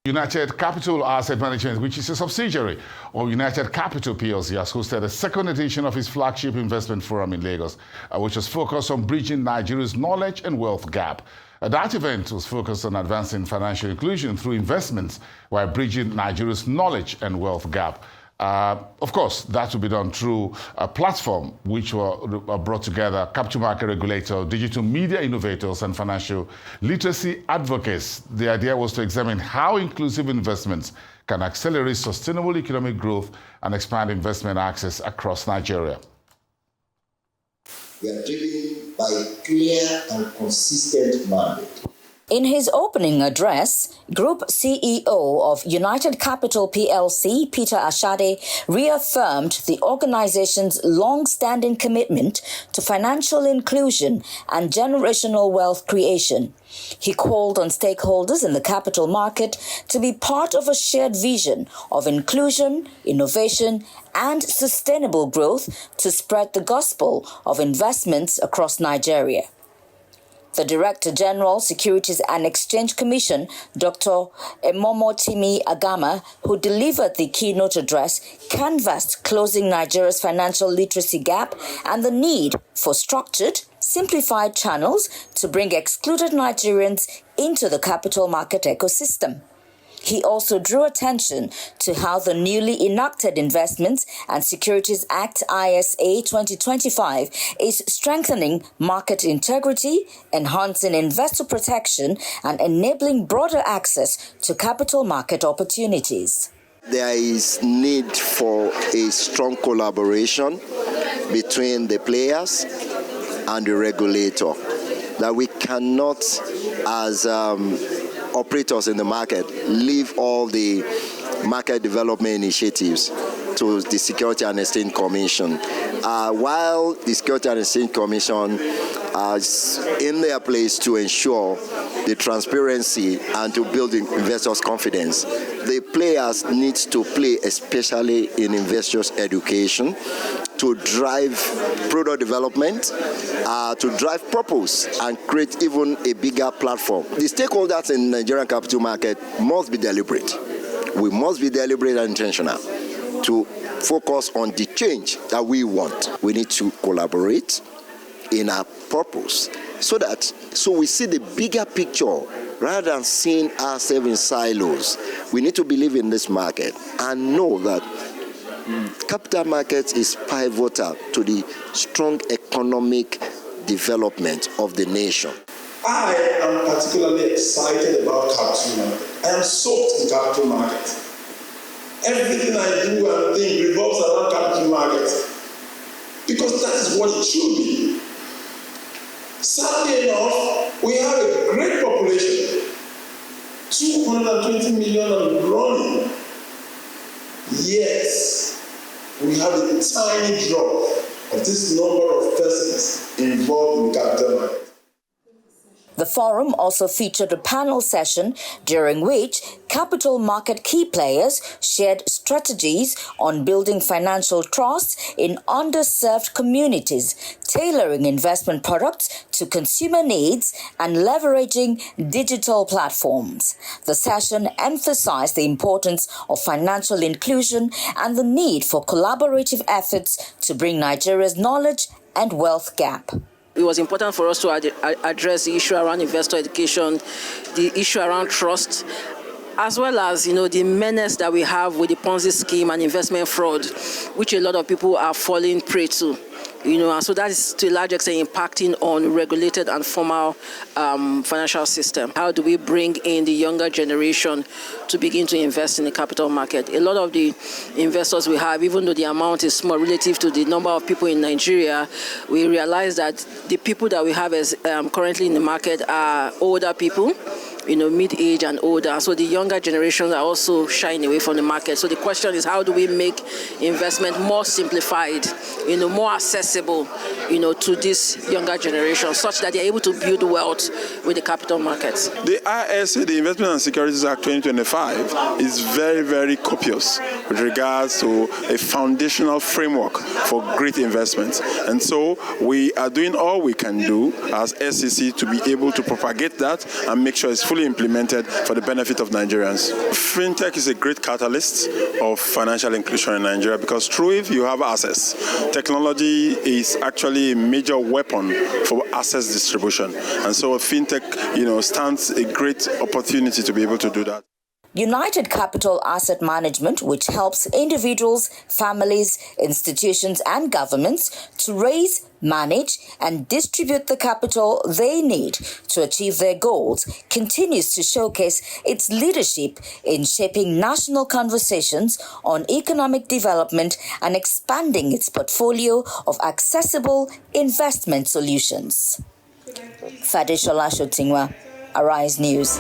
United Capital Asset Management, which is a subsidiary of United Capital PLC, has hosted the second edition of its flagship investment forum in Lagos, which was focused on bridging Nigeria's knowledge and wealth gap. That event was focused on advancing financial inclusion through investments while bridging Nigeria's knowledge and wealth gap. Of course, that will be done through a platform which were brought together capital market regulator, digital media innovators, and financial literacy advocates. The idea was to examine how inclusive investments can accelerate sustainable economic growth and expand investment access across Nigeria. We are driven by a clear and consistent mandate. In his opening address, Group CEO of United Capital PLC, Peter Ashade, reaffirmed the organization's long-standing commitment to financial inclusion and generational wealth creation. He called on stakeholders in the capital market to be part of a shared vision of inclusion, innovation, and sustainable growth to spread the gospel of investments across Nigeria. The Director General, Securities and Exchange Commission, Dr. Emomotimi Agama, who delivered the keynote address, canvassed closing Nigeria's financial literacy gap and the need for structured, simplified channels to bring excluded Nigerians into the capital market ecosystem. He also drew attention to how the newly enacted Investments and Securities Act ISA 2025 is strengthening market integrity, enhancing investor protection, and enabling broader access to capital market opportunities. There is need for a strong collaboration between the players and the regulator, that we cannot, as operators in the market, leave all the market development initiatives to the Security and Exchange Commission. While the Security and Exchange Commission is in their place to ensure the transparency and to build investors' confidence, the players need to play, especially in investors' education, to drive product development, to drive purpose, and create even a bigger platform. The stakeholders in the Nigerian capital market must be deliberate. We must be deliberate and intentional to focus on the change that we want. We need to collaborate in our purpose so we see the bigger picture rather than seeing ourselves in silos. We need to believe in this market and know that capital markets is pivotal to the strong economic development of the nation. I am particularly excited about capital market. I am soaked in capital market. Everything I do and think revolves around capital market because that is what it should be. Sadly enough, we have a great population, 220 million and growing. Yes, we have a tiny drop of this number of persons involved in the capital market. The forum also featured a panel session during which capital market key players shared strategies on building financial trust in underserved communities, tailoring investment products to consumer needs, and leveraging digital platforms. The session emphasized the importance of financial inclusion and the need for collaborative efforts to bring Nigeria's knowledge and wealth gap. It was important for us to address the issue around investor education, the issue around trust, as well as, the menace that we have with the Ponzi scheme and investment fraud, which a lot of people are falling prey to. And so that is to a large extent impacting on regulated and formal financial system. How do we bring in the younger generation to begin to invest in the capital market? A lot of the investors we have, even though the amount is small relative to the number of people in Nigeria, we realize that the people that we have as currently in the market are older people, mid-age and older. So the younger generations are also shying away from the market. So the question is, how do we make investment more simplified, more accessible, to this younger generation, such that they're able to build wealth with the capital markets? The ISA, the Investment and Securities Act 2025, is very, very copious with regards to a foundational framework for great investments. And so we are doing all we can do as SEC to be able to propagate that and make sure it's fully fully implemented for the benefit of Nigerians. Fintech is a great catalyst of financial inclusion in Nigeria because through it you have access. Technology is actually a major weapon for access distribution, and so fintech, stands a great opportunity to be able to do that. United Capital Asset Management, which helps individuals, families, institutions, and governments to raise, manage, and distribute the capital they need to achieve their goals, continues to showcase its leadership in shaping national conversations on economic development and expanding its portfolio of accessible investment solutions. Fadishola Shotingwa, Arise News.